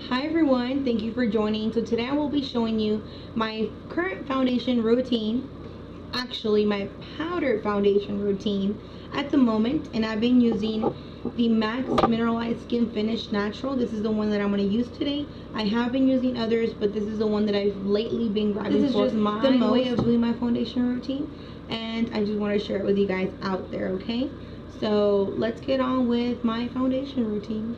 Hi everyone, thank you for joining. So today I will be showing you my current foundation routine, actually my powdered foundation routine at the moment, and I've been using the Max Mineralized Skin Finish Natural. This is the one that I'm going to use today. I have been using others, but this is the one that I've lately been grabbing for. This is just my way of doing my foundation routine, and I just want to share it with you guys out there, okay? So let's get on with my foundation routine.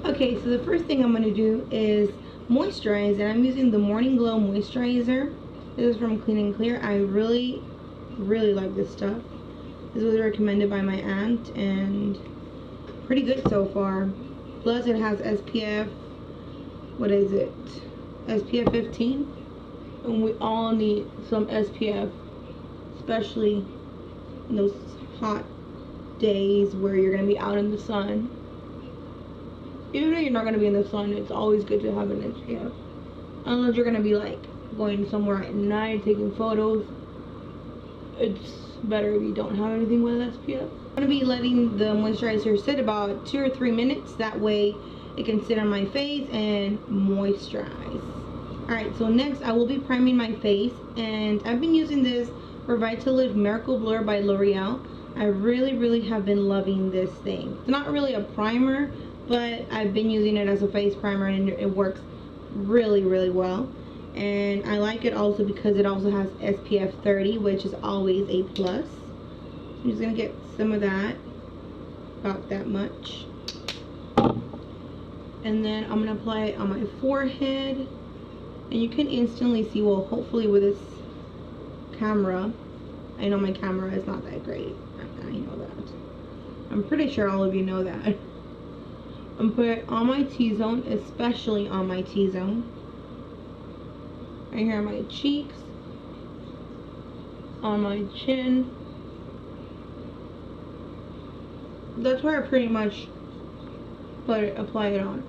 Okay, so the first thing I'm going to do is moisturize, and I'm using the Morning Glow moisturizer. This is from Clean and Clear. I really like this stuff. This was recommended by my aunt and pretty good so far. Plus it has SPF, what is it? SPF 15. And we all need some SPF, especially in those hot days where you're going to be out in the sun. Even though you're not going to be in the sun, it's always good to have an SPF. Unless you're going to be like going somewhere at night taking photos. It's better if you don't have anything with SPF. I'm going to be letting the moisturizer sit about 2 or 3 minutes. That way it can sit on my face and moisturize. Alright, so next I will be priming my face. And I've been using this Revitalift Miracle Blur by L'Oreal. I really have been loving this thing. It's not really a primer, but I've been using it as a face primer and it works really well. And I like it also because it also has SPF 30, which is always a plus. I'm just going to get some of that, about that much. And then I'm going to apply it on my forehead. And you can instantly see, well, hopefully with this camera, I know my camera is not that great. I know that. I'm pretty sure all of you know that. I'm put it on my T-zone, especially on my T-zone. Right here on my cheeks, on my chin. That's where I pretty much apply it on.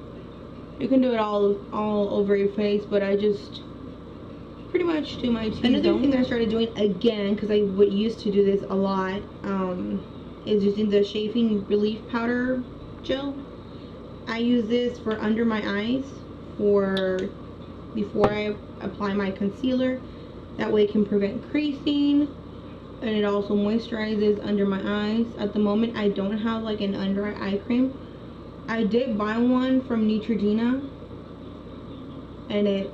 You can do it all over your face, but I just pretty much do my T-zone. Another thing that I started doing again, because I used to do this a lot, is using the Shaving Relief Powder Gel. I use this for under my eyes before I apply my concealer. That way it can prevent creasing, and it also moisturizes under my eyes. At the moment I don't have like an under eye cream. I did buy one from Neutrogena and it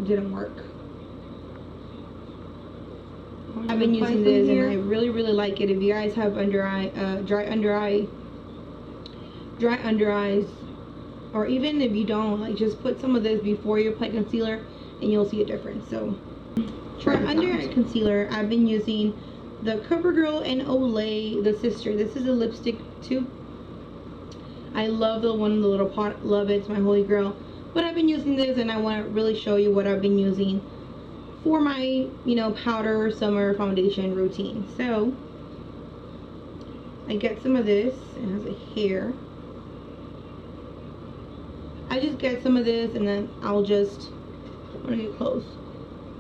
didn't work. I've been using this and I really like it. If you guys have dry under eyes, or even if you don't, like, just put some of this before you apply concealer and you'll see a difference. So for under eye concealer, I've been using the CoverGirl and Olay, the sister. This is a lipstick too. I love the one in the little pot. Love it. It's my holy grail. But I've been using this and I want to really show you what I've been using for my, you know, powder summer foundation routine. So I get some of this. It has a hair. I just get some of this and then I'm gonna get close.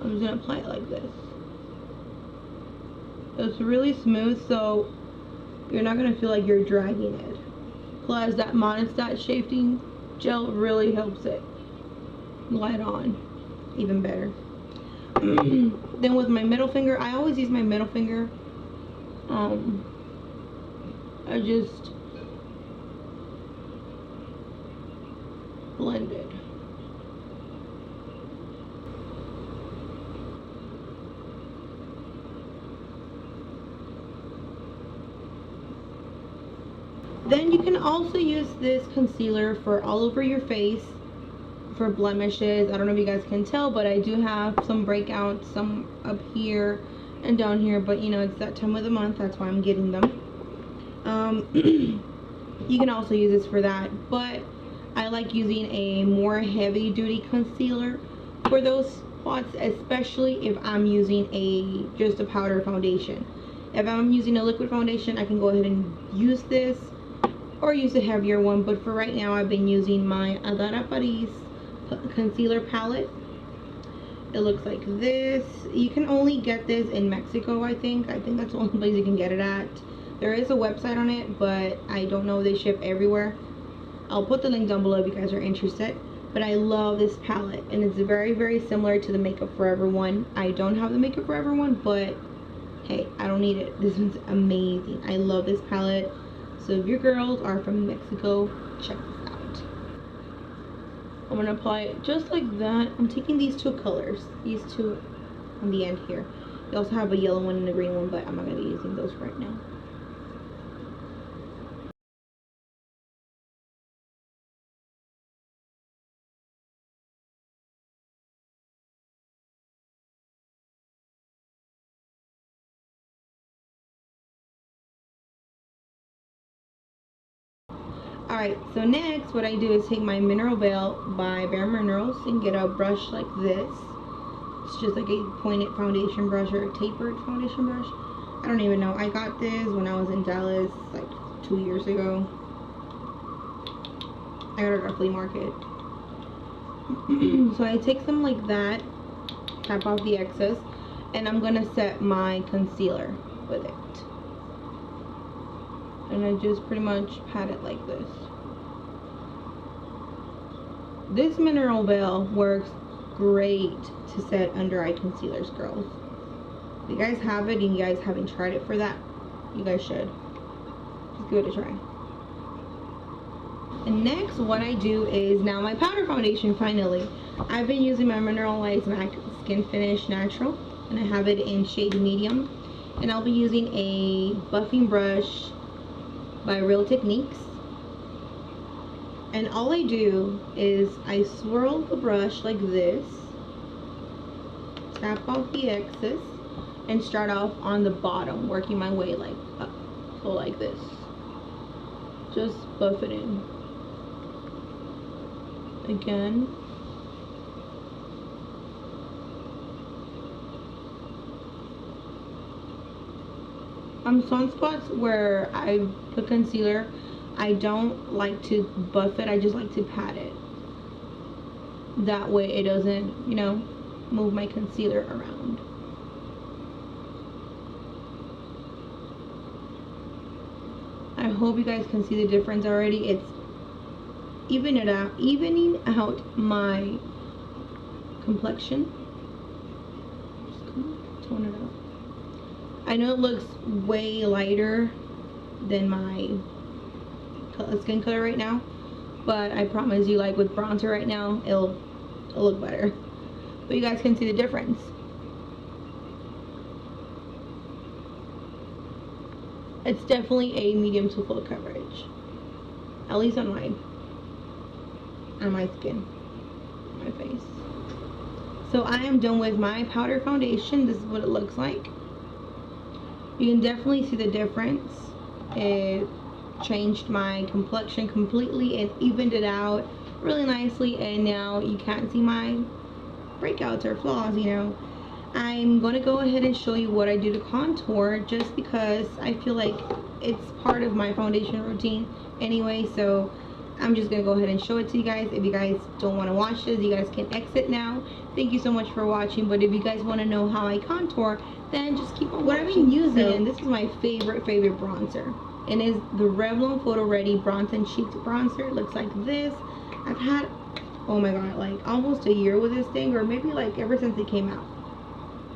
I'm just gonna apply it like this. It's really smooth, so you're not gonna feel like you're dragging it. Plus that Monistat Shaving Gel really helps it glide on even better. Then with my middle finger, I always use my middle finger. I just blend it. Then you can also use this concealer for all over your face for blemishes. I don't know if you guys can tell, but I do have some breakouts, some up here and down here, but you know, it's that time of the month, that's why I'm getting them. You can also use this for that, but I like using a more heavy duty concealer for those spots, especially if I'm using just a powder foundation. If I'm using a liquid foundation, I can go ahead and use this or use a heavier one, but for right now I've been using my Adara Paris concealer palette. It looks like this. You can only get this in Mexico, I think that's the only place you can get it at. There is a website on it, but I don't know if they ship everywhere. I'll put the link down below if you guys are interested. But I love this palette, and it's very similar to the Makeup Forever one. I don't have the Makeup Forever one, but hey, I don't need it. This one's amazing. I love this palette. So if your girls are from Mexico, check this out. I'm gonna apply it just like that. I'm taking these two colors, these two on the end here. They also have a yellow one and a green one, but I'm not gonna be using those right now. Alright, so next what I do is take my Mineral Veil by Bare Minerals and get a brush like this. It's just like a pointed foundation brush or a tapered foundation brush. I don't even know. I got this when I was in Dallas like 2 years ago. I got it at a flea market. So I take some like that, tap off the excess, and I'm gonna set my concealer with it. And I just pretty much pat it like this. This Mineral Veil works great to set under eye concealers, girls. If you guys have it and you guys haven't tried it for that, you guys should. Just give it a try. And next what I do is now my powder foundation. Finally, I've been using my Mineralized MAC Skin Finish Natural, and I have it in shade medium, and I'll be using a buffing brush by Real Techniques. And all I do is I swirl the brush like this, tap off the excess, and start off on the bottom, working my way like up. So like this. Just buff it in. Again. Some spots where I put concealer, I don't like to buff it, I just like to pat it. That way it doesn't, you know, move my concealer around. I hope you guys can see the difference already. It's evening out my complexion. Just gonna tone it up. I know it looks way lighter than my skin color right now, but I promise you, like with bronzer right now, it'll look better. But you guys can see the difference. It's definitely a medium to full coverage, at least on my skin, my face. So I am done with my powder foundation. This is what it looks like. You can definitely see the difference. It changed my complexion completely and evened it out really nicely, and now you can't see my breakouts or flaws, you know. I'm going to go ahead and show you what I do to contour, just because I feel like it's part of my foundation routine anyway, so I'm just going to go ahead and show it to you guys. If you guys don't want to watch this, you guys can exit now. Thank you so much for watching, but if you guys want to know how I contour, then just keep on watching. What I've been using, and this is my favorite bronzer, and is the Revlon Photo Ready Bronze and Cheeks Bronzer. It looks like this. I've had, oh my god, like almost a year with this thing, or maybe like ever since it came out,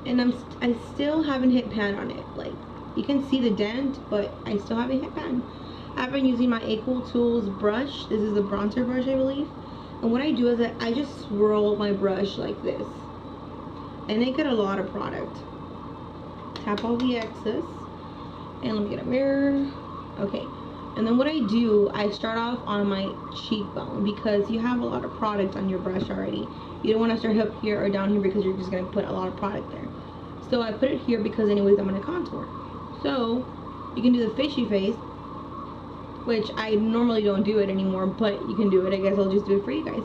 and I still haven't hit pan on it. Like, you can see the dent, but I still haven't hit pan. I've been using my Equal Tools brush. This is a bronzer brush, I believe, and what I do is that I just swirl my brush like this, and I get a lot of product. Tap all the excess, and let me get a mirror. Okay, and then what I do, I start off on my cheekbone, because you have a lot of product on your brush already. You don't want to start up here or down here, because you're just going to put a lot of product there. So I put it here because anyways I'm going to contour. So you can do the fishy face, which I normally don't do it anymore, but you can do it. I guess I'll just do it for you guys.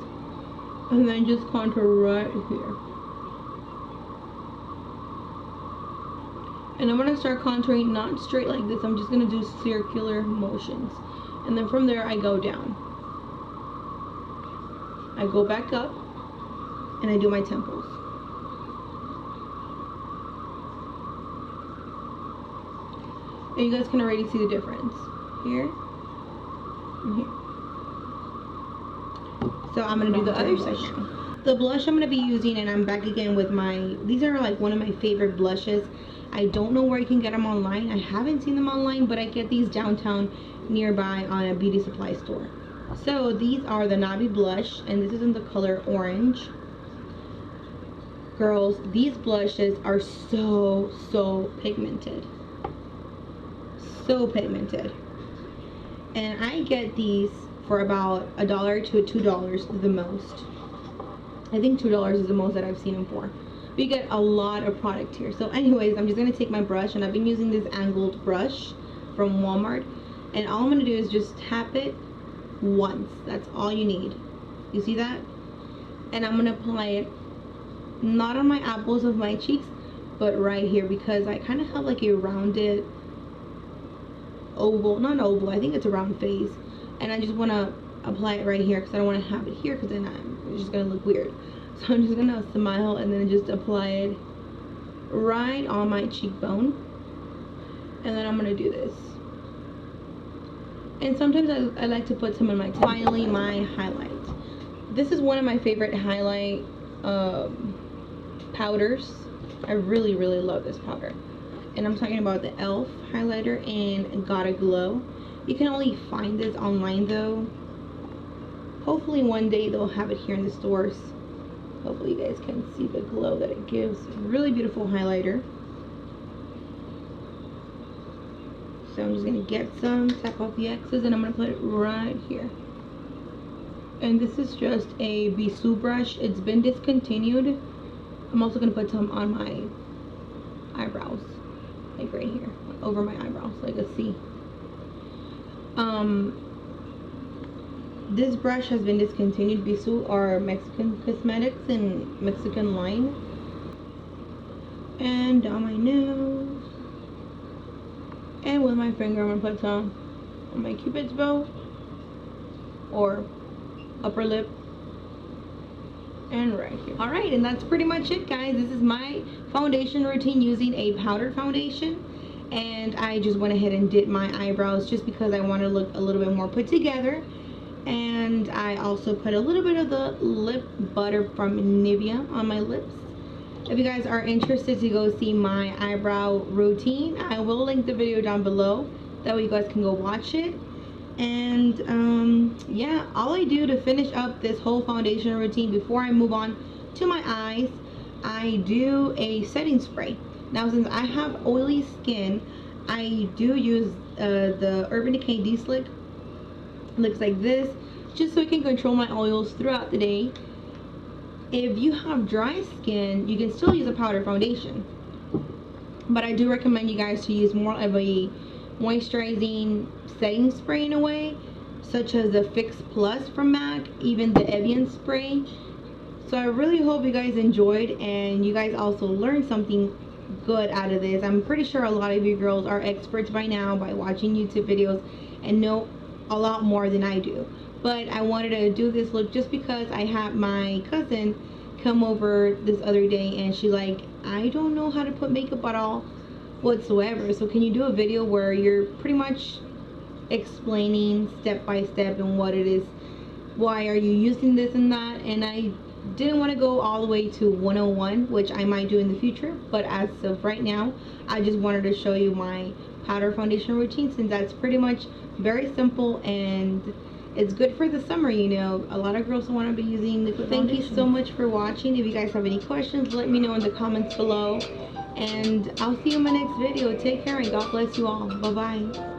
And then just contour right here. And I'm going to start contouring not straight like this. I'm just going to do circular motions. And then from there I go down. I go back up and I do my temples. And you guys can already see the difference. Here and here. So I'm gonna do the other side now. The blush I'm gonna be using, and I'm back again with these are like one of my favorite blushes. I don't know where you can get them online. I haven't seen them online, but I get these downtown nearby on a beauty supply store. So these are the Nabi blush, and this is in the color orange. Girls, these blushes are so pigmented. So pigmented. And I get these for about $1 to $2 the most. I think $2 is the most that I've seen them for. But you get a lot of product here. So anyways, I'm just going to take my brush, and I've been using this angled brush from Walmart. And all I'm going to do is just tap it once. That's all you need. You see that? And I'm going to apply it not on my apples of my cheeks, but right here, because I kind of have like a rounded oval, not oval, I think it's a round face. And I just want to apply it right here because I don't want to have it here, because then it's just going to look weird. So I'm just going to smile and then just apply it right on my cheekbone. And then I'm going to do this. And sometimes I like to put some in my tongue. Finally, my highlight. This is one of my favorite highlight powders. I really love this powder. And I'm talking about the e.l.f. highlighter in Gotta Glow. You can only find this online though. Hopefully one day they'll have it here in the stores. Hopefully you guys can see the glow that it gives. Really beautiful highlighter. So I'm just going to get some, tap off the excess, and I'm going to put it right here. And this is just a Bisou brush. It's been discontinued. I'm also going to put some on my eyebrows. Like right here. Over my eyebrows. Like a C. This brush has been discontinued. Bisou are Mexican cosmetics and Mexican line. And down my nose. And with my finger, I'm going to put some on my cupid's bow or upper lip and right here. Alright, and that's pretty much it, guys. This is my foundation routine using a powdered foundation. And I just went ahead and did my eyebrows just because I want to look a little bit more put together. And I also put a little bit of the lip butter from Nivea on my lips. If you guys are interested to go see my eyebrow routine, I will link the video down below. That way you guys can go watch it. And yeah, all I do to finish up this whole foundation routine before I move on to my eyes, I do a setting spray. Now since I have oily skin, I do use the Urban Decay D-Slick. Looks like this, just so I can control my oils throughout the day. If you have dry skin, you can still use a powder foundation, but I do recommend you guys to use more of a moisturizing setting spray in a way, such as the Fix Plus from MAC, even the Evian spray. So I really hope you guys enjoyed, and you guys also learned something good out of this. I'm pretty sure a lot of you girls are experts by now by watching YouTube videos and know a lot more than I do. But I wanted to do this look just because I had my cousin come over this other day, and she like, I don't know how to put makeup at all whatsoever, so can you do a video where you're pretty much explaining step by step and what it is, why are you using this and that. And I didn't want to go all the way to 101, which I might do in the future, but as of right now I just wanted to show you my powder foundation routine, since that's pretty much very simple and it's good for the summer. You know, a lot of girls want to be using liquid foundation. Thank you so much for watching. If you guys have any questions, let me know in the comments below, and I'll see you in my next video. Take care and God bless you all. Bye bye.